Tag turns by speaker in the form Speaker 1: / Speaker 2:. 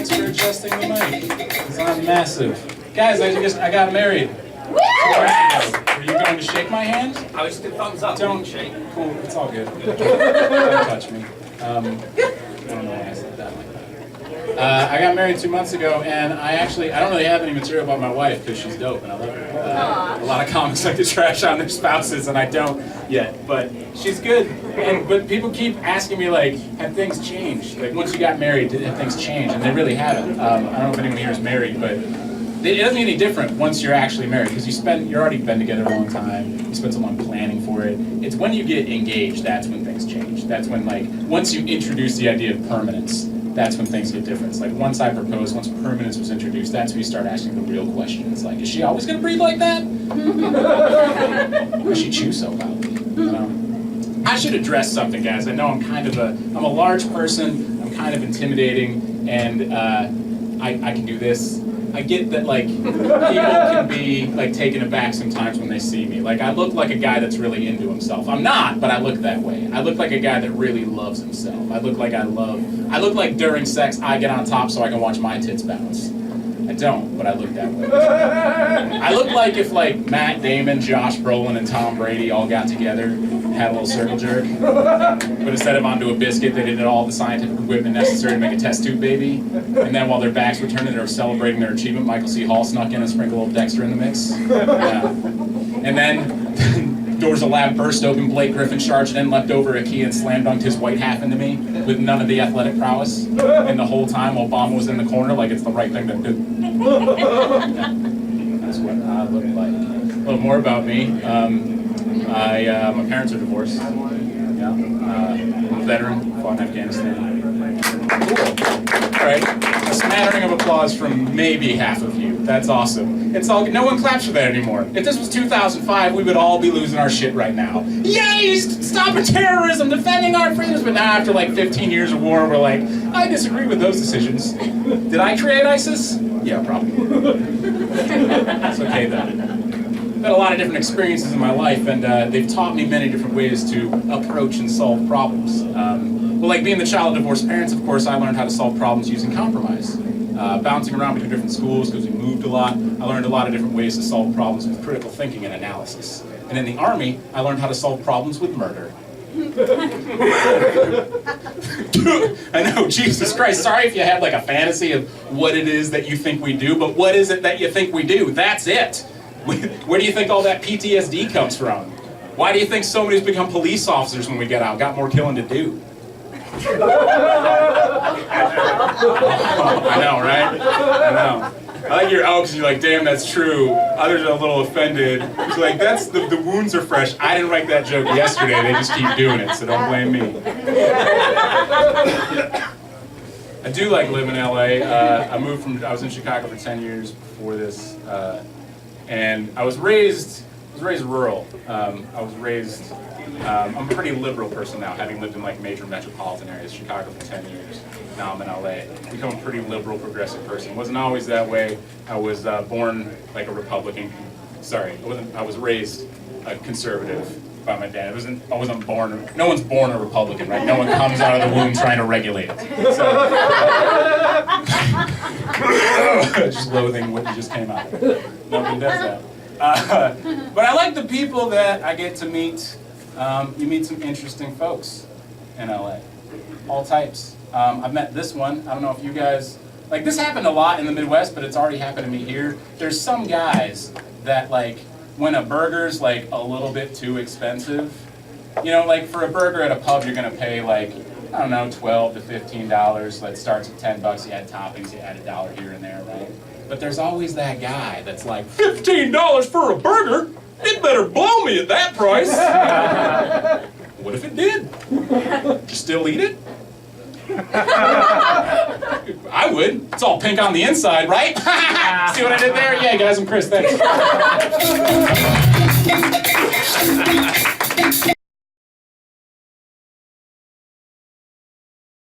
Speaker 1: Thanks for adjusting the mic, because I'm massive. Guys, I got married. 2 months ago. Were you going to shake my hand?
Speaker 2: I was just thumbs up.
Speaker 1: Don't
Speaker 2: shake.
Speaker 1: Cool, it's all good. Don't touch me. I don't know why I said that like that. I got married 2 months ago, and I don't really have any material about my wife because she's dope and I love her. A lot of comics like to trash on their spouses, and I don't yet, but she's good. But people keep asking me, like, have things changed? Like, once you got married, have things changed? And they really haven't. I don't know if anyone here is married, but it doesn't get any different once you're actually married, because you're already been together a long time. You spend so long planning for it. It's when you get engaged that's when things change. That's when, like, once you introduce the idea of permanence, that's when things get different. It's like once I proposed, once permanence was introduced, that's when you start asking the real questions. Like, is she always gonna breathe like that? Does she chew so loudly? You know? I should address something, guys. I know I'm a large person. I'm kind of intimidating, and I can do this. I get that, like, people can be, like, taken aback sometimes when they see me. Like, I look like a guy that's really into himself. I'm not, but I look that way. I look like a guy that really loves himself. I look like during sex, I get on top so I can watch my tits bounce. I don't, but I look that way. I look like if, like, Matt Damon, Josh Brolin, and Tom Brady all got together and had a little circle jerk, but instead of onto a biscuit, they did all the scientific equipment necessary to make a test tube baby, and then while their backs were turned and they were celebrating their achievement, Michael C. Hall snuck in and sprinkled a little Dexter in the mix. Yeah. And then doors of the lab burst open, Blake Griffin charged in, leapt over a key and slam dunked his white half into me with none of the athletic prowess. And the whole time Obama was in the corner like it's the right thing to do. That's what I look like. A little more about me. My parents are divorced. Yeah. I'm a veteran, fought in Afghanistan. Cool. All right. A smattering of applause from maybe half of you. That's awesome. It's all good. No one claps for that anymore. If this was 2005, we would all be losing our shit right now. Yay! Stopping terrorism, defending our freedoms. But now, after like 15 years of war, we're like, I disagree with those decisions. Did I create ISIS? Yeah, probably. It's okay though. I've had a lot of different experiences in my life, and they've taught me many different ways to approach and solve problems. Well, like being the child of divorced parents, of course, I learned how to solve problems using compromise. Bouncing around between different schools because we moved a lot, I learned a lot of different ways to solve problems with critical thinking and analysis. And in the Army, I learned how to solve problems with murder. I know, Jesus Christ, sorry if you had like a fantasy of what it is that you think we do, but what is it that you think we do? That's it. Where do you think all that PTSD comes from? Why do you think so many become police officers when we get out? Got more killing to do. I know, right? I know. I like your because you're like, damn, that's true. Others are a little offended. It's like, that's the wounds are fresh. I didn't write that joke yesterday. They just keep doing it, so don't blame me. I do like living in LA. I was in Chicago for 10 years before this, and I was raised rural. I'm a pretty liberal person now, having lived in like major metropolitan areas, Chicago for 10 years. Now I'm in LA. Become a pretty liberal, progressive person. Wasn't always that way. I was born like a Republican. Sorry, I was raised a conservative by my dad. I wasn't born. No one's born a Republican, right? No one comes out of the womb trying to regulate it. So, just loathing what you just came out of. Nobody does that. But I like the people that I get to meet. You meet some interesting folks in LA, all types. I've met this one. I don't know if you guys, like this happened a lot in the Midwest, but it's already happened to me here. There's some guys that like, when a burger's like a little bit too expensive, you know, like for a burger at a pub, you're gonna pay like, I don't know, $12 to $15. That starts at $10, you add toppings, you add $1 here and there, right? But there's always that guy that's like, $15 for a burger? It better blow me at that price. What if it did? You still eat it? I would. It's all pink on the inside, right? See what I did there? Yeah, guys, I'm Chris. Thanks.